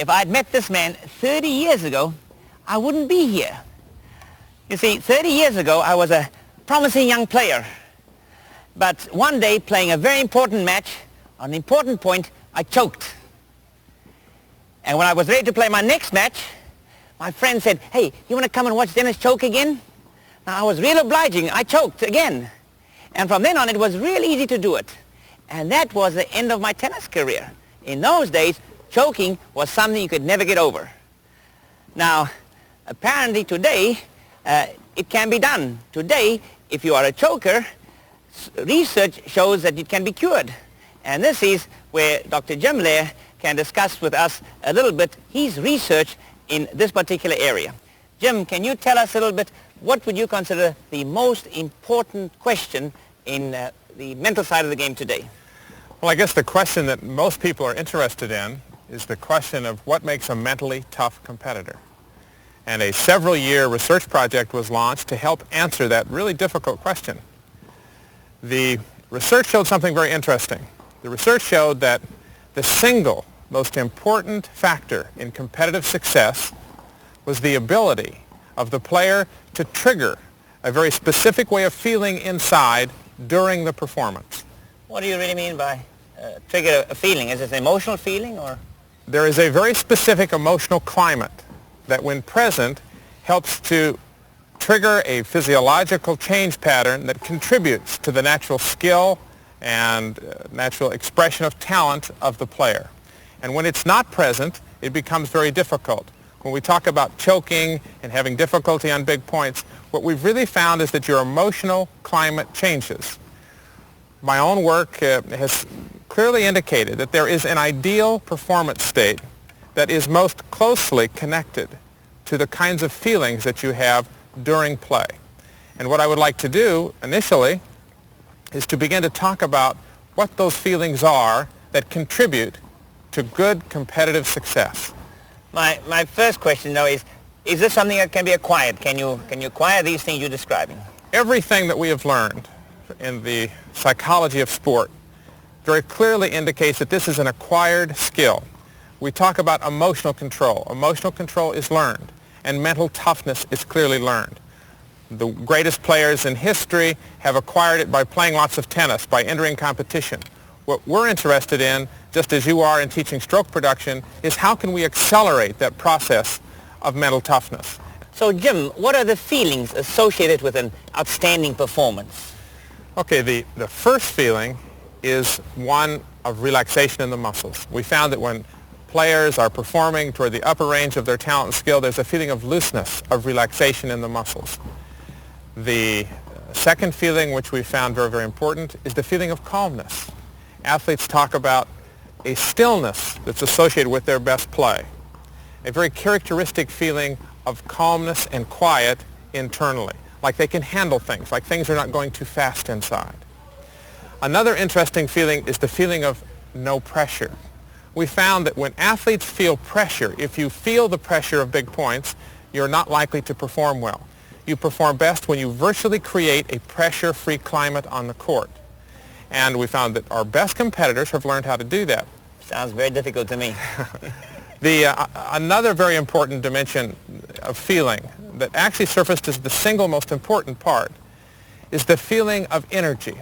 if I'd met this man 30 years ago, I wouldn't be here. You see, 30 years ago, I was a promising young player. But one day, playing a very important match, on an important point, I choked. And when I was ready to play my next match, my friend said, "Hey, you want to come and watch Dennis choke again?" Now, I was real obliging. I choked again. And from then on, it was real easy to do it. And that was the end of my tennis career. In those days, choking was something you could never get over. Now, apparently today, it can be done. Today, if you are a choker, research shows that it can be cured. And this is where Dr. Jim Loehr can discuss with us a little bit his research in this particular area. Jim, can you tell us a little bit, what would you consider the most important question in the mental side of the game today? Well, I guess the question that most people are interested in is the question of what makes a mentally tough competitor. And a several-year research project was launched to help answer that really difficult question. The research showed something very interesting. The research showed that the single most important factor in competitive success was the ability of the player to trigger a very specific way of feeling inside during the performance. What do you really mean by trigger a feeling? Is it an emotional feeling, or? There is a very specific emotional climate that, when present, helps to trigger a physiological change pattern that contributes to the natural skill and natural expression of talent of the player. And when it's not present, it becomes very difficult. When we talk about choking and having difficulty on big points, what we've really found is that your emotional climate changes. My own work has clearly indicated that there is an ideal performance state that is most closely connected to the kinds of feelings that you have during play. And what I would like to do initially is to begin to talk about what those feelings are that contribute to good competitive success. My first question, though, is this something that can be acquired? Can you acquire these things you're describing? Everything that we have learned in the psychology of sport very clearly indicates that this is an acquired skill. We talk about emotional control. Emotional control is learned, and mental toughness is clearly learned. The greatest players in history have acquired it by playing lots of tennis, by entering competition. What we're interested in, just as you are in teaching stroke production, is how can we accelerate that process of mental toughness. So, Jim, what are the feelings associated with an outstanding performance? Okay, the first feeling is one of relaxation in the muscles. We found that when players are performing toward the upper range of their talent and skill, there's a feeling of looseness, of relaxation in the muscles. The second feeling, which we found very, very important, is the feeling of calmness. Athletes talk about a stillness that's associated with their best play, a very characteristic feeling of calmness and quiet internally, like they can handle things, like things are not going too fast inside. Another interesting feeling is the feeling of no pressure. We found that when athletes feel pressure, if you feel the pressure of big points, you're not likely to perform well. You perform best when you virtually create a pressure-free climate on the court. And we found that our best competitors have learned how to do that. Sounds very difficult to me. Another very important dimension of feeling that actually surfaced as the single most important part is the feeling of energy.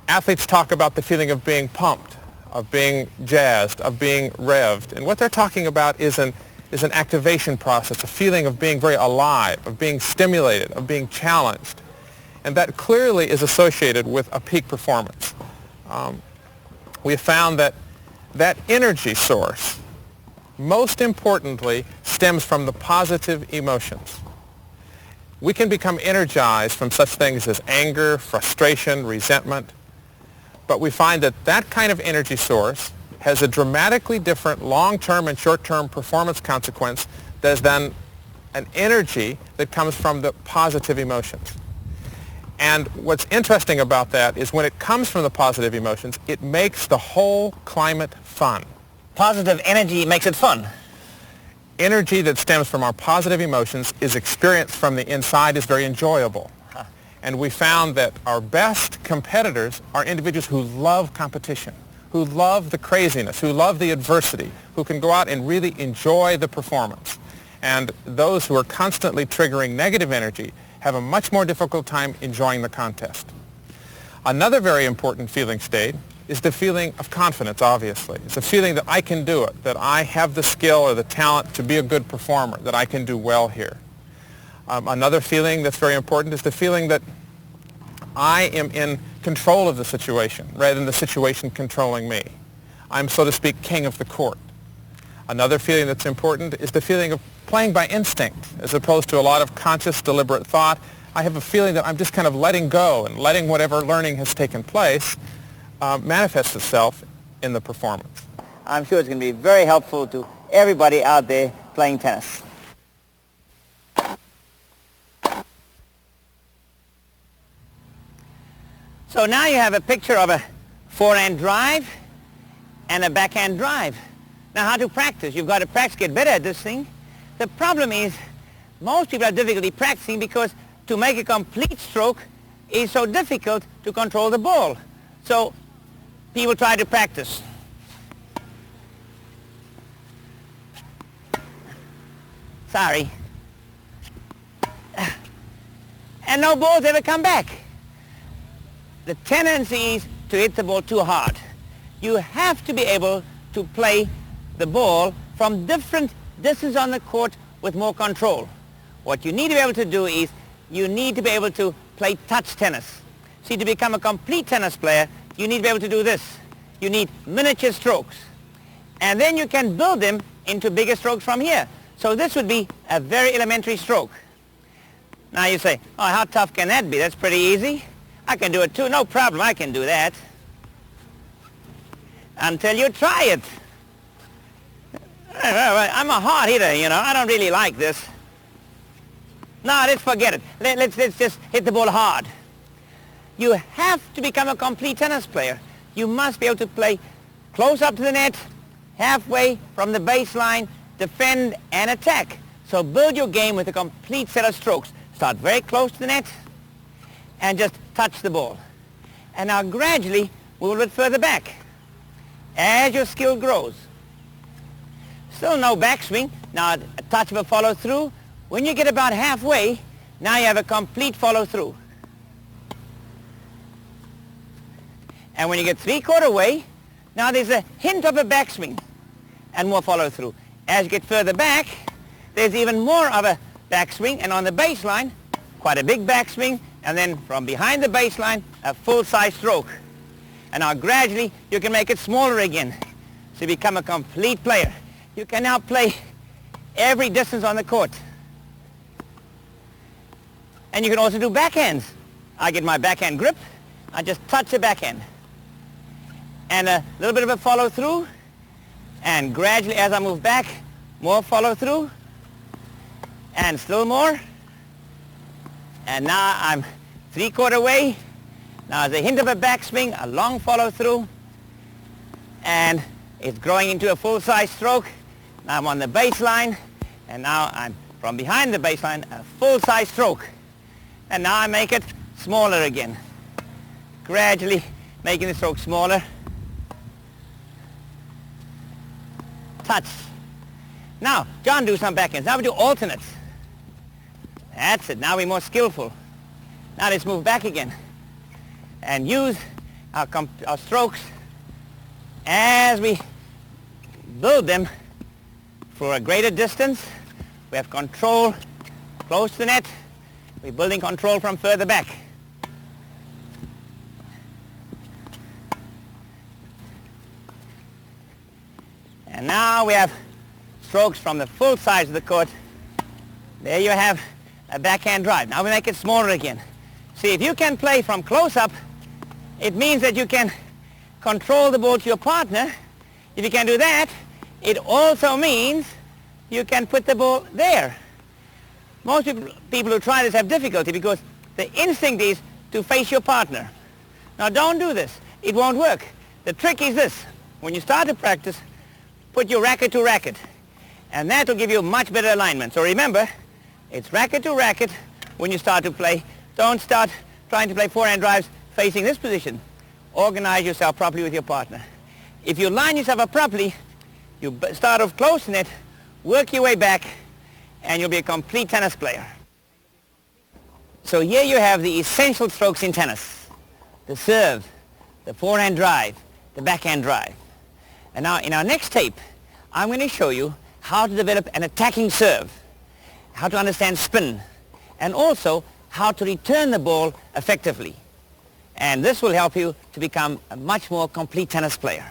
Athletes talk about the feeling of being pumped, of being jazzed, of being revved. And what they're talking about is an activation process, a feeling of being very alive, of being stimulated, of being challenged. And that clearly is associated with a peak performance. We have found that that energy source, most importantly, stems from the positive emotions. We can become energized from such things as anger, frustration, resentment, but we find that that kind of energy source has a dramatically different long-term and short-term performance consequence than an energy that comes from the positive emotions. And what's interesting about that is when it comes from the positive emotions, it makes the whole climate fun. Positive energy makes it fun. Energy that stems from our positive emotions is experienced from the inside is very enjoyable. And we found that our best competitors are individuals who love competition, who love the craziness, who love the adversity, who can go out and really enjoy the performance. And those who are constantly triggering negative energy have a much more difficult time enjoying the contest. Another very important feeling state is the feeling of confidence, obviously. It's a feeling that I can do it, that I have the skill or the talent to be a good performer, that I can do well here. Another feeling that's very important is the feeling that I am in control of the situation rather than the situation controlling me. I'm, so to speak, king of the court. Another feeling that's important is the feeling of playing by instinct as opposed to a lot of conscious, deliberate thought. I have a feeling that I'm just kind of letting go and letting whatever learning has taken place manifests itself in the performance. I'm sure it's going to be very helpful to everybody out there playing tennis. So now you have a picture of a forehand drive and a backhand drive. Now how to practice? You've got to practice, get better at this thing. The problem is most people have difficulty practicing because to make a complete stroke is so difficult to control the ball. So people try to practice. Sorry. And no balls ever come back. The tendency is to hit the ball too hard. You have to be able to play the ball from different distances on the court with more control. What you need to be able to do is you need to be able to play touch tennis. See, to become a complete tennis player, you need to be able to do this. You need miniature strokes. And then you can build them into bigger strokes from here. So this would be a very elementary stroke. Now you say, oh, how tough can that be? That's pretty easy. I can do it too. No problem. I can do that. Until you try it. I'm a hard hitter, you know. I don't really like this. No, let's forget it. Let's just hit the ball hard. You have to become a complete tennis player. You must be able to play close up to the net, halfway from the baseline, defend and attack. So build your game with a complete set of strokes. Start very close to the net and just touch the ball. And now gradually move a bit further back as your skill grows. Still no backswing. Now a touch of a follow through. When you get about halfway, now you have a complete follow through. And when you get three-quarter way, now there's a hint of a backswing and more follow through. As you get further back, there's even more of a backswing, and on the baseline, quite a big backswing, and then from behind the baseline, a full-size stroke. And now gradually, you can make it smaller again. So you become a complete player. You can now play every distance on the court. And you can also do backhands. I get my backhand grip, I just touch the backhand. And a little bit of a follow through, and gradually as I move back, more follow through, and still more. And now I'm three-quarter way. Now there's a hint of a backswing, a long follow through, and it's growing into a full-size stroke. Now I'm on the baseline, and now I'm from behind the baseline, a full-size stroke. And now I make it smaller again. Gradually making the stroke smaller. Touch. Now, John, do some backhands. Now we do alternates. That's it. Now we're more skillful. Now let's move back again and use our strokes as we build them for a greater distance. We have control close to the net. We're building control from further back. And now we have strokes from the full size of the court. There you have a backhand drive. Now we make it smaller again. See, if you can play from close up, it means that you can control the ball to your partner. If you can do that, it also means you can put the ball there. Most people who try this have difficulty because the instinct is to face your partner. Now don't do this. It won't work. The trick is this. When you start to practice, put your racket to racket. And that will give you much better alignment. So remember, it's racket to racket when you start to play. Don't start trying to play forehand drives facing this position. Organize yourself properly with your partner. If you line yourself up properly, you start off close in it, work your way back, and you'll be a complete tennis player. So here you have the essential strokes in tennis: the serve, the forehand drive, the backhand drive. And now in our next tape, I'm going to show you how to develop an attacking serve, how to understand spin, and also how to return the ball effectively. And this will help you to become a much more complete tennis player.